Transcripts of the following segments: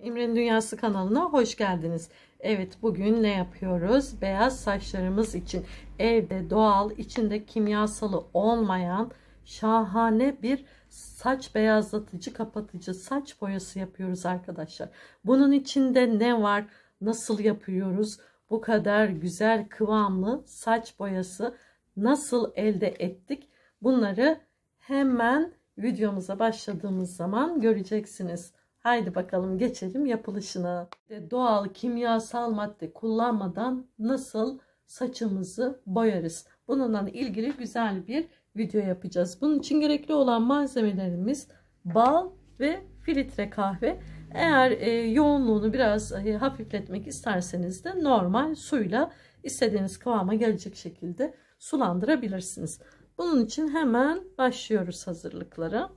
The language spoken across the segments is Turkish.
İmre'nin Dünyası kanalına hoş geldiniz. Evet, bugün ne yapıyoruz? Beyaz saçlarımız için evde doğal, içinde kimyasalı olmayan şahane bir saç beyazlatıcı, kapatıcı saç boyası yapıyoruz arkadaşlar. Bunun içinde ne var? Nasıl yapıyoruz? Bu kadar güzel kıvamlı saç boyası nasıl elde ettik? Bunları hemen videomuza başladığımız zaman göreceksiniz. Haydi bakalım geçelim yapılışına. Doğal kimyasal madde kullanmadan nasıl saçımızı boyarız? Bununla ilgili güzel bir video yapacağız. Bunun için gerekli olan malzemelerimiz bal ve filtre kahve. Eğer yoğunluğunu biraz hafifletmek isterseniz de normal suyla istediğiniz kıvama gelecek şekilde sulandırabilirsiniz. Bunun için hemen başlıyoruz hazırlıklara.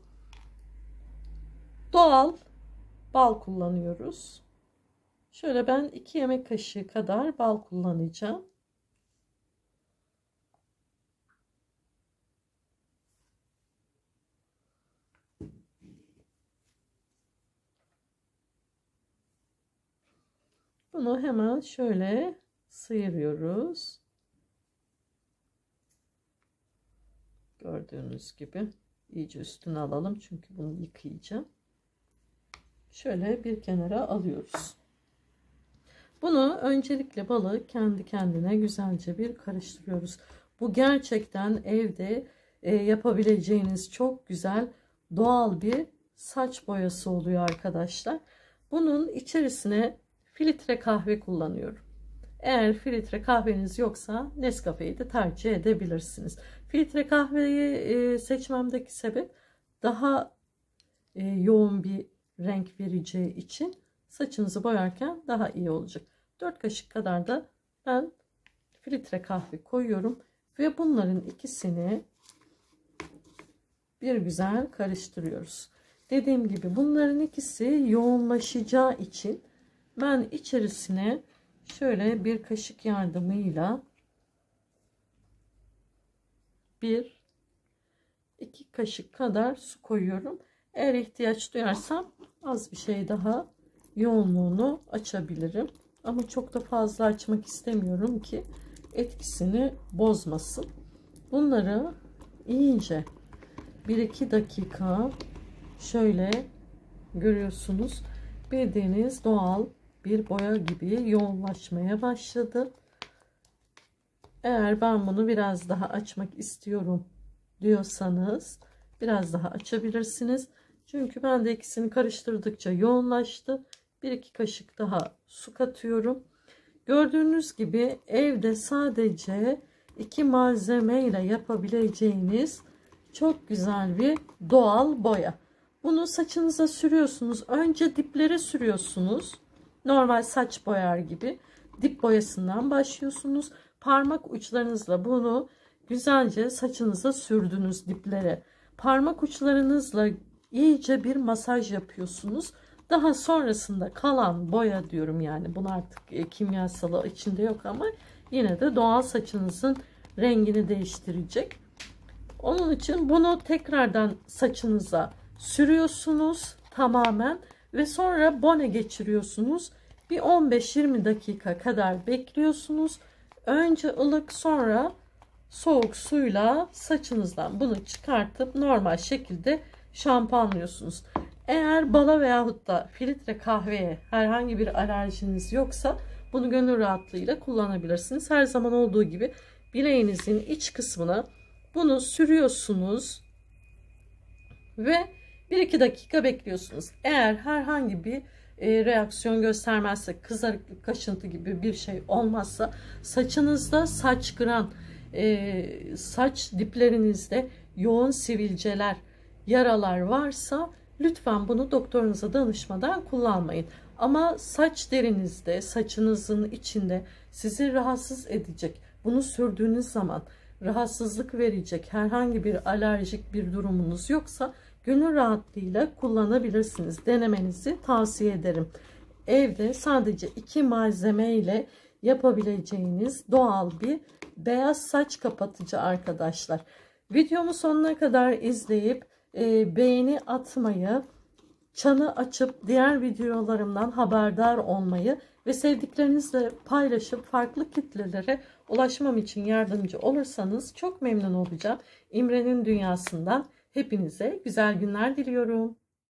Doğal bal kullanıyoruz. Şöyle ben 2 yemek kaşığı kadar bal kullanacağım. Bunu hemen şöyle sıyırıyoruz. Gördüğünüz gibi iyice üstüne alalım çünkü bunu yıkayacağım. Şöyle bir kenara alıyoruz. Bunu öncelikle balı kendi kendine güzelce bir karıştırıyoruz. Bu gerçekten evde yapabileceğiniz çok güzel doğal bir saç boyası oluyor arkadaşlar. Bunun içerisine filtre kahve kullanıyorum. Eğer filtre kahveniz yoksa Nescafe'yi de tercih edebilirsiniz. Filtre kahveyi seçmemdeki sebep daha yoğun bir renk vereceği için saçınızı boyarken daha iyi olacak. 4 kaşık kadar da ben filtre kahve koyuyorum ve bunların ikisini bir güzel karıştırıyoruz. Dediğim gibi bunların ikisi yoğunlaşacağı için ben içerisine şöyle bir kaşık yardımıyla 1-2 kaşık kadar su koyuyorum. Eğer ihtiyaç duyarsam az bir şey daha yoğunluğunu açabilirim. Ama çok da fazla açmak istemiyorum ki etkisini bozmasın. Bunları iyice 1-2 dakika şöyle görüyorsunuz. Bildiğiniz doğal bir boya gibi yoğunlaşmaya başladı. Eğer ben bunu biraz daha açmak istiyorum diyorsanız biraz daha açabilirsiniz. Çünkü ben de ikisini karıştırdıkça yoğunlaştı. 1-2 kaşık daha su katıyorum. Gördüğünüz gibi evde sadece 2 malzeme ile yapabileceğiniz çok güzel bir doğal boya. Bunu saçınıza sürüyorsunuz. Önce diplere sürüyorsunuz. Normal saç boyar gibi dip boyasından başlıyorsunuz. Parmak uçlarınızla bunu güzelce saçınıza sürdünüz diplere. Parmak uçlarınızla iyice bir masaj yapıyorsunuz. Daha sonrasında kalan boya diyorum, yani bunu artık kimyasalı içinde yok ama yine de doğal saçınızın rengini değiştirecek. Onun için bunu tekrardan saçınıza sürüyorsunuz tamamen ve sonra bone geçiriyorsunuz. Bir 15-20 dakika kadar bekliyorsunuz. Önce ılık sonra soğuk suyla saçınızdan bunu çıkartıp normal şekilde şampuanlıyorsunuz. Eğer bala veyahut da filtre kahveye herhangi bir alerjiniz yoksa bunu gönül rahatlığıyla kullanabilirsiniz. Her zaman olduğu gibi bileğinizin iç kısmına bunu sürüyorsunuz ve 1-2 dakika bekliyorsunuz. Eğer herhangi bir reaksiyon göstermezse, kızarıklık, kaşıntı gibi bir şey olmazsa, saçınızda saç kıran, saç diplerinizde yoğun sivilceler, yaralar varsa lütfen bunu doktorunuza danışmadan kullanmayın. Ama saç derinizde, saçınızın içinde sizi rahatsız edecek, bunu sürdüğünüz zaman rahatsızlık verecek herhangi bir alerjik bir durumunuz yoksa gönül rahatlığıyla kullanabilirsiniz. Denemenizi tavsiye ederim. Evde sadece 2 malzeme ile yapabileceğiniz doğal bir beyaz saç kapatıcı arkadaşlar. Videomu sonuna kadar izleyip beğeni atmayı, çanı açıp diğer videolarımdan haberdar olmayı ve sevdiklerinizle paylaşıp farklı kitlelere ulaşmam için yardımcı olursanız çok memnun olacağım. İmre'nin dünyasından hepinize güzel günler diliyorum.